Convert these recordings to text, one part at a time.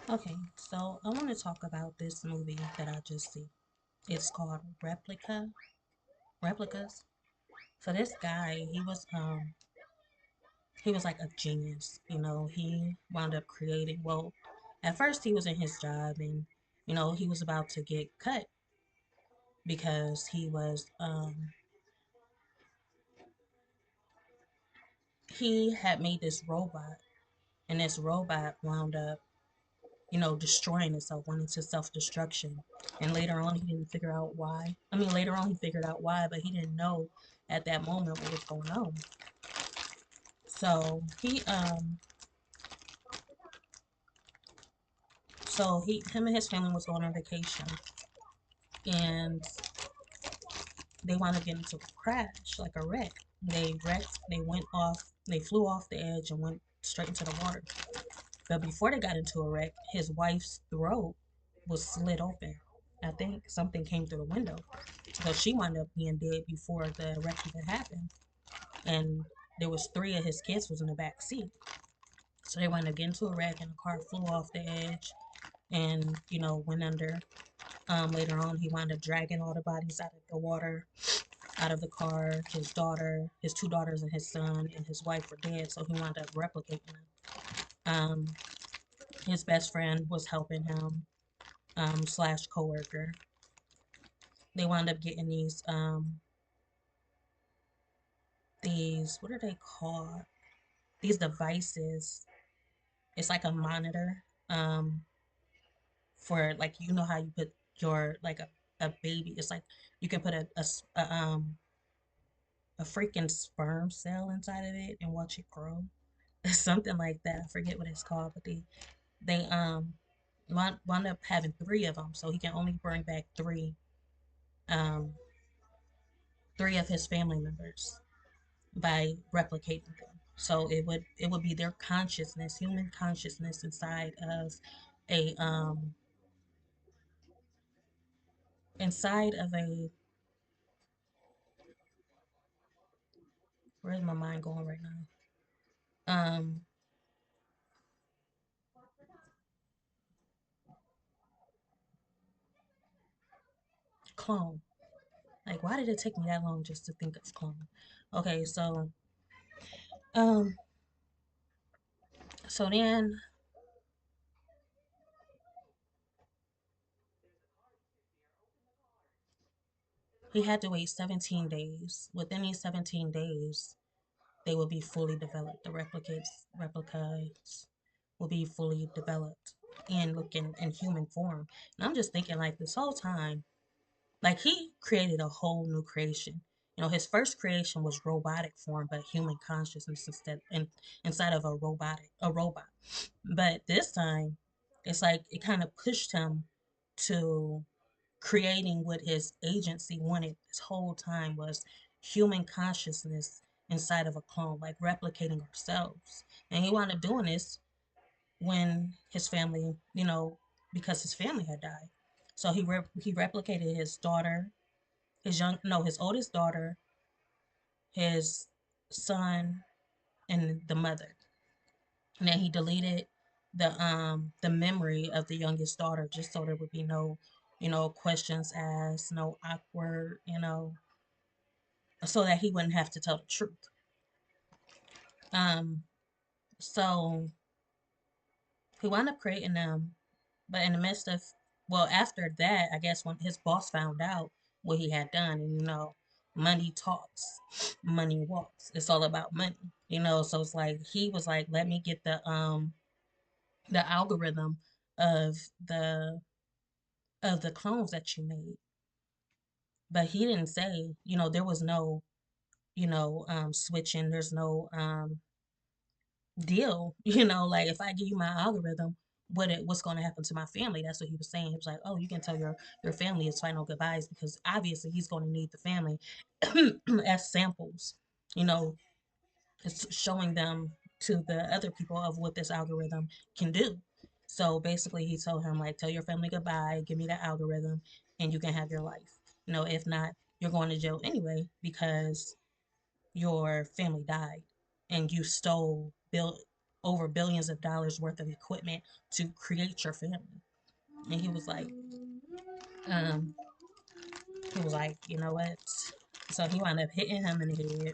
Okay, so I want to talk about this movie that I just see. It's called Replicas. So this guy, he was like a genius. He wound up creating. Well, at first he was in his job, and he was about to get cut because he had made this robot, and this robot wound up destroying itself, went into self destruction. And later on, he didn't figure out why. I mean, later on, he figured out why, but he didn't know at that moment what was going on. So him and his family was going on vacation, and they wound up getting into a crash, like a wreck. They wrecked. They went off. They flew off the edge and went straight into the water. But before they got into a wreck, his wife's throat was slit open. I think something came through the window. So she wound up being dead before the wreck even happened. And there was three of his kids was in the back seat. So they wound up getting into a wreck and the car flew off the edge and, went under. Later on, he wound up dragging all the bodies out of the water, out of the car. His daughter, his two daughters, and his son and his wife were dead. So he wound up replicating them. Um, his best friend was helping him, slash coworker. They wound up getting these what are they called? These devices. It's like a monitor, for like how you put your like a baby. It's like you can put a freaking sperm cell inside of it and watch it grow. Something like that. I forget what it's called, but they wound up having three of them, so he can only bring back um three of his family members by replicating them. So it would be their consciousness, human consciousness a um inside of a where's my mind going right now? Um Clone. Like, why did it take me that long just to think of clone? Okay, um so then he had to wait 17 days. Within these 17 days, they will be fully developed. The replicas will be fully developed and looking in human form. And I'm just thinking, like, this whole time, like, he created a whole new creation. His first creation was robotic form, but human consciousness inside of a robot. But this time, it's like it kind of pushed him to creating what his agency wanted this whole time was human consciousness inside of a clone, like replicating ourselves. And he wound up doing this when his family, because his family had died. So he replicated his daughter, his oldest daughter, his son, and the mother. And then he deleted the memory of the youngest daughter just so there would be no, questions asked, no awkward, so that he wouldn't have to tell the truth. Um, so he wound up creating them, but in the midst of, well, after that, I guess when his boss found out what he had done, and money talks, money walks. It's all about money, So it's like he was like, let me get the algorithm of the of the clones that you made. But he didn't say, there was no, switching. There's no deal, like if I give you my algorithm, what's going to happen to my family? That's what he was saying. He was like, oh, you can tell your family it's final goodbyes because obviously he's going to need the family as samples, you know, it's showing them to the other people of what this algorithm can do. So basically, he told him like, tell your family goodbye, give me that algorithm, and you can have your life. If not, you're going to jail anyway because your family died and you stole built over billions of dollars worth of equipment to create your family. And um, he was like, you know what? So he wound up hitting him in the head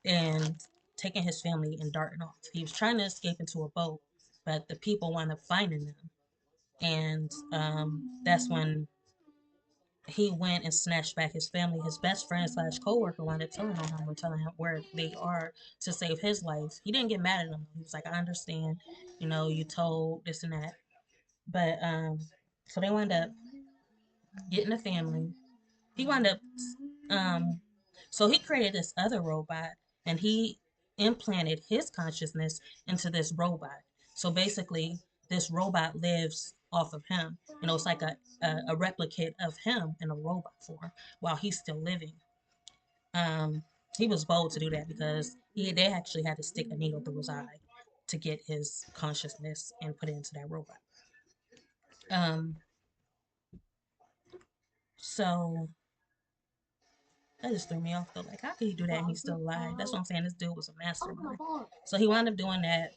and taking his family and darting off. He was trying to escape into a boat, but the people wound up finding him. And that's when he went and snatched back his family. His best friend slash coworker wound up telling on him or telling him where they are to save his life. He didn't get mad at him. He was like, I understand, you know, you told this and that. But so they wound up getting the family. He wound up um so he created this other robot and he implanted his consciousness into this robot. So basically this robot lives off of him. You know, it's like a replicate of him in a robot form while he's still living. Um he was bold to do that because they actually had to stick a needle through his eye to get his consciousness and put it into that robot. Um so That just threw me off though. Like, how could he do that and he's still alive? That's what I'm saying. This dude was a mastermind. So he wound up doing that,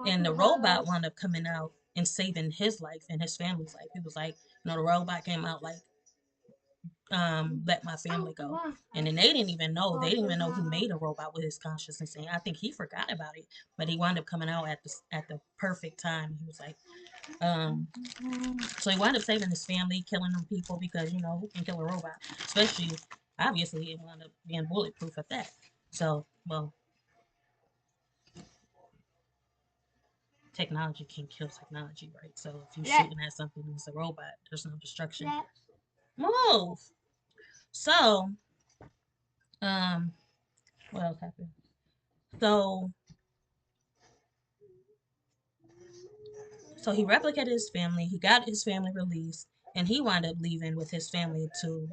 and the robot wound up coming out and saving his life and his family's life. He was like, you know, the robot came out like, let my family go. And then they didn't even know. They didn't even know he made a robot with his consciousness. And I think he forgot about it. But he wound up coming out at the perfect time. He was like, um, so he wound up saving his family, killing them people because you know who can kill a robot, especially obviously it wound up being bulletproof at that. So well, technology can kill technology, right? So if you're shooting at something that's a robot, there's no destruction. Move. So um, what else happened? So So he replicated his family. He got his family released, and he wound up leaving with his family to,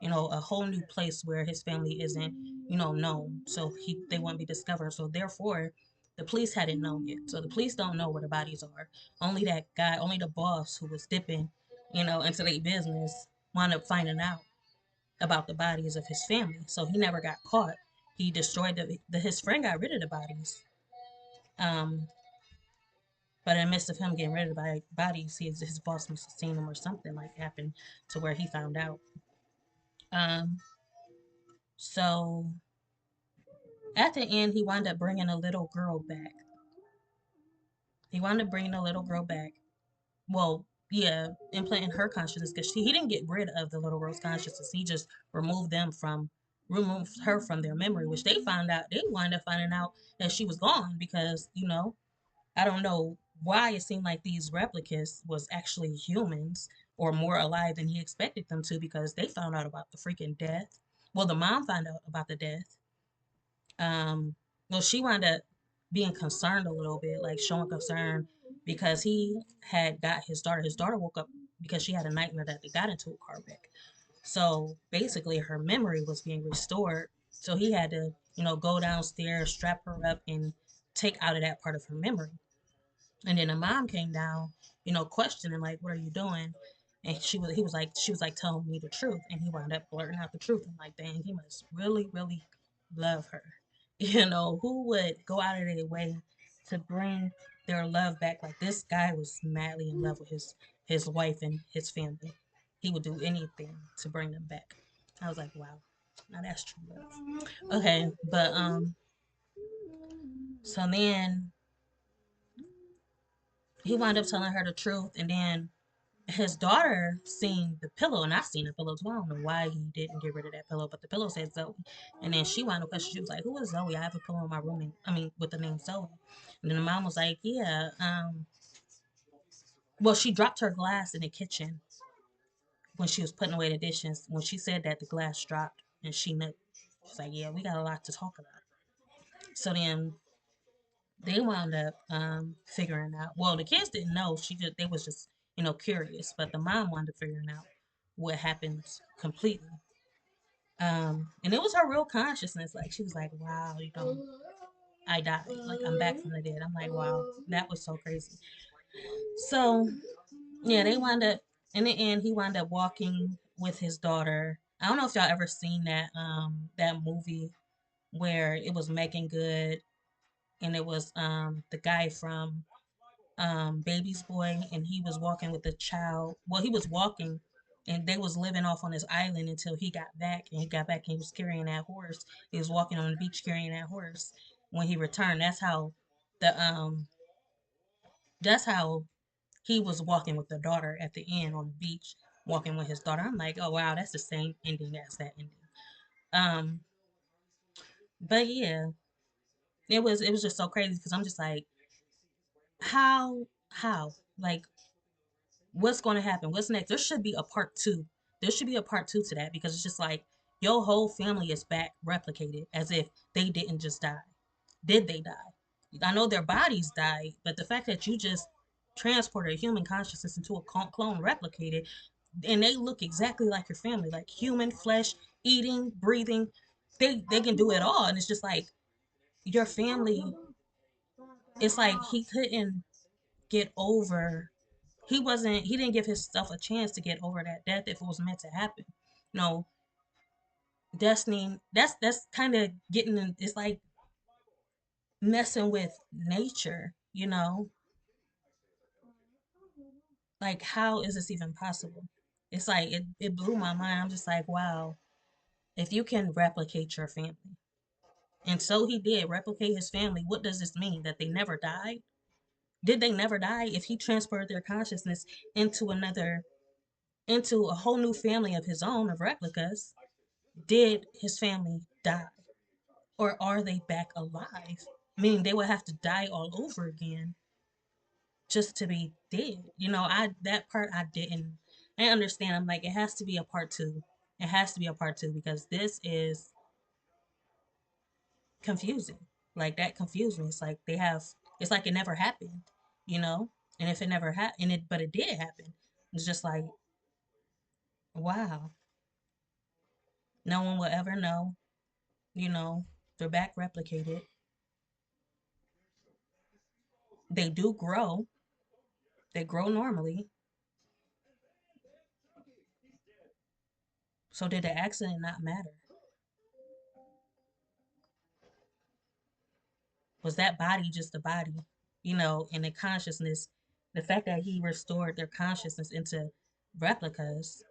you know, a whole new place where his family isn't, you know, known. So they won't be discovered. So therefore, the police hadn't known yet. So the police don't know where the bodies are. Only that guy, only the boss who was dipping, you know, into their business, wound up finding out about the bodies of his family. So he never got caught. He destroyed his friend got rid of the bodies. Um, but in the midst of him getting rid of the bodies, his boss must have seen him or something like happened to where he found out. Um, so at the end, he wound up bringing a little girl back. He wound up bringing a little girl back. Well, yeah, implanting her consciousness because he didn't get rid of the little girl's consciousness. He just removed her from their memory, which they wound up finding out that she was gone because you know I don't know why it seemed like these replicas was actually humans or more alive than he expected them to because they found out about the freaking death. Well, the mom found out about the death. Um, well, she wound up being concerned a little bit, like showing concern because he had got his daughter. His daughter woke up because she had a nightmare that they got into a car wreck. So basically, her memory was being restored. So he had to, you know, go downstairs, strap her up, and take out of that part of her memory. And then the mom came down, you know, questioning like, "What are you doing?" And she was like telling me the truth, and he wound up blurting out the truth. I'm like, dang, he must really, really love her. You know, who would go out of their way to bring their love back? Like this guy was madly in love with his wife and his family. He would do anything to bring them back. I was like, wow, now that's true love. Okay, but so then he wound up telling her the truth, and then his daughter seen the pillow, and I seen the pillow too. I don't know why he didn't get rid of that pillow, but the pillow said Zoe. And then she wound up questioning. She was like, "Who is Zoe? I have a pillow in my room. With the name Zoe." And then the mom was like, "Yeah, well, she dropped her glass in the kitchen when she was putting away the dishes. When she said that, the glass dropped, and she knew. She's like, "Yeah, we got a lot to talk about." So then they wound up figuring out. Well, the kids didn't know. They was just you know curious, but the mom wound up figuring out what happened completely. And it was her real consciousness. Like she was like, "Wow, you know, I died. Like I'm back from the dead." I'm like, "Wow, that was so crazy." So yeah, they wound up in the end. He wound up walking with his daughter. I don't know if y'all ever seen that movie where it was Megan Good and it was the guy from Baby's Boy, and he was walking with the child. Well, he was walking, and they was living off on this island until he got back, and he got back and he was carrying that horse. He was walking on the beach carrying that horse. When he returned, the that's how he was walking with the daughter at the end on the beach, walking with his daughter. I'm like, oh wow, that's the same ending as that ending. Um, but yeah, it was just so crazy because I'm just like, how like what's going to happen? What's next? There should be a part two. There should be a part two to that because it's just like your whole family is back replicated as if they didn't just die. Did they die? I know their bodies died, but the fact that you just transported a human consciousness into a clone replicated, and they look exactly like your family, like human flesh, eating, breathing. They can do it all, and it's just like your family. It's like he couldn't get over he didn't give himself a chance to get over that death if it was meant to happen. No, destiny that's kind of getting in, it's like messing with nature, like how is this even possible? It's like it blew my mind. I'm just like, wow, if you can replicate your family. And so he did replicate his family. What does this mean? That they never died? Did they never die if he transferred their consciousness into into a whole new family of his own of replicas? Did his family die? Or are they back alive? Meaning they would have to die all over again just to be dead. I that part I understand. I'm like, it has to be a part two. It has to be a part two because this is confusing. Like that confused me. It's like it never happened, you know? And if it never happened, but it did happen. It's just like, wow, no one will ever know, you know, they're back replicated. They do grow. They grow normally. So did the accident not matter? Was that body just a body? And the consciousness, the fact that he restored their consciousness into replicas,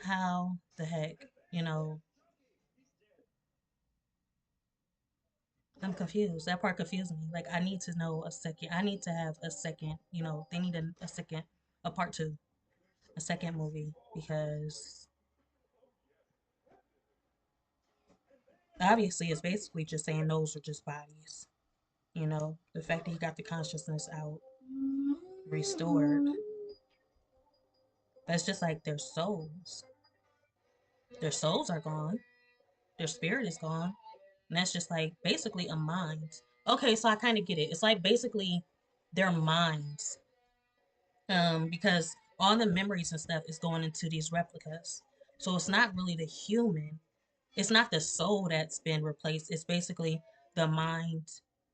how the heck, you know, I'm confused. That part confused me. Like I need to know a second. I need to have a second, they need a second, a part two, a second movie because obviously it's basically just saying those are just bodies. The fact that he got the consciousness out restored. That's just like their souls. Their souls are gone. Their spirit is gone. And that's just like basically a mind. Okay, so I kind of get it. It's like basically their minds. Because all the memories and stuff is going into these replicas. So it's not really the human. It's not the soul that's been replaced. It's basically the mind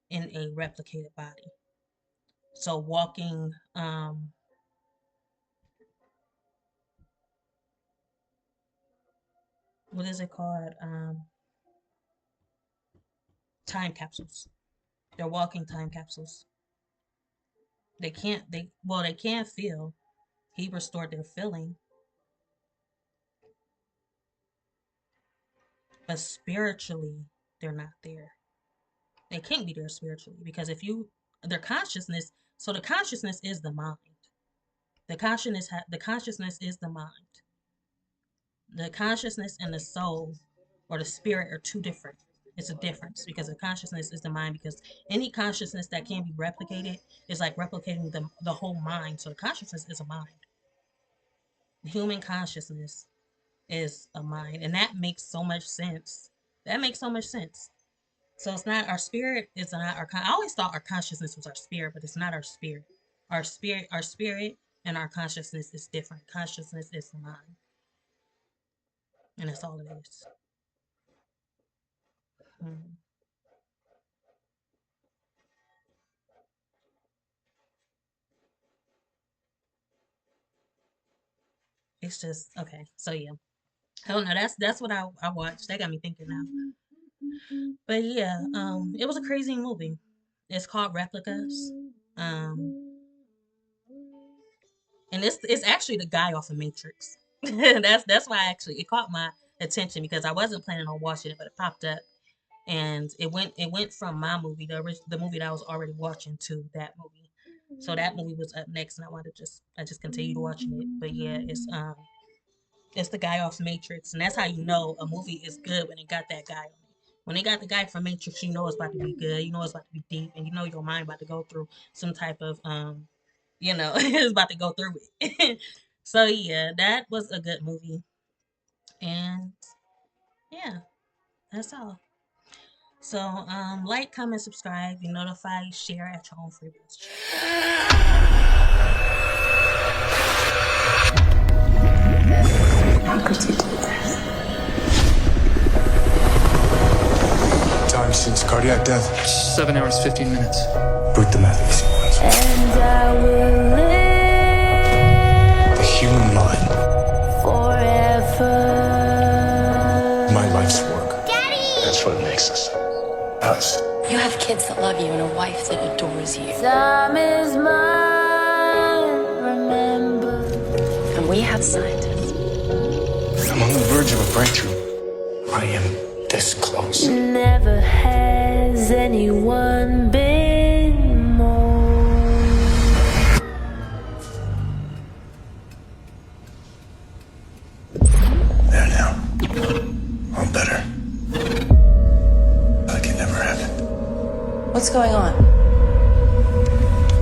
in a replicated body. So walking, what is it called? Time capsules. They're walking time capsules. They can't feel. He restored their feeling, but spiritually, they're not there. They can't be there spiritually because their consciousness, so the consciousness is the mind. The consciousness is the mind. The consciousness and the soul or the spirit are two different. It's a difference because the consciousness is the mind because any consciousness that can be replicated is like replicating the whole mind. So the consciousness is a mind. The human consciousness is a mind. And that makes so much sense. That makes so much sense. So it's not our spirit, it's not I always thought our consciousness was our spirit, but it's not our spirit. Our spirit and our consciousness is different. Consciousness is the mind. And that's all it is. Mm. It's just okay. So yeah. I don't know. That's what I watched. That got me thinking now. But yeah, it was a crazy movie. It's called Replicas. And it's actually the guy off of Matrix. That's why actually it caught my attention because I wasn't planning on watching it, but it popped up and it went from my movie, the movie that I was already watching, to that movie. So that movie was up next, and I just continued watching it. But yeah, it's the guy off Matrix, and that's how you know a movie is good when it got that guy on it. When they got the guy from Matrix, you know it's about to be good. You know it's about to be deep, and you know your mind about to go through some type of it's about to go through it. So yeah, that was a good movie, and yeah, that's all. So like, comment, subscribe, be notified, share at your own free best. How could you do this? Time since cardiac death. 7 hours, 15 minutes. Boot the mapping sequence. And I will live The human mind. forever. My life's work. Daddy! That's what makes us. You have kids that love you and a wife that adores you. Time is mine, remember. And we have scientists. I'm on the verge of a breakthrough. I am this close. Never has anyone been more. There now. I'm better. Like it never happened. What's going on?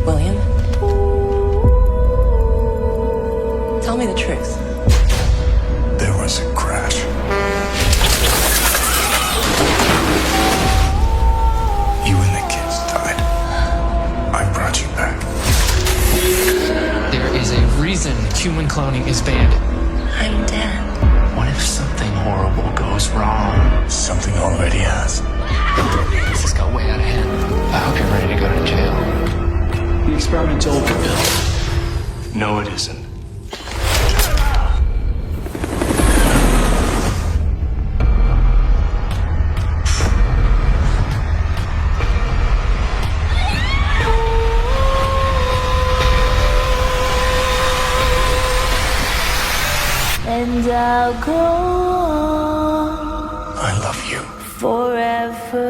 William? Tell me the truth. There was a crash. You and the kids died. I brought you back. There is a reason human cloning is banned. I'm dead. What if something horrible goes wrong? Something already has. This has got way out of hand. I hope you're ready to go to jail. The experiment's over, Bill. No, it isn't. And I'll go on I love you. forever.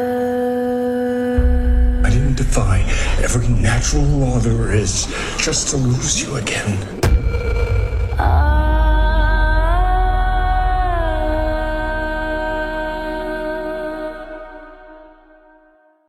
I didn't defy every natural law there is just to lose you again.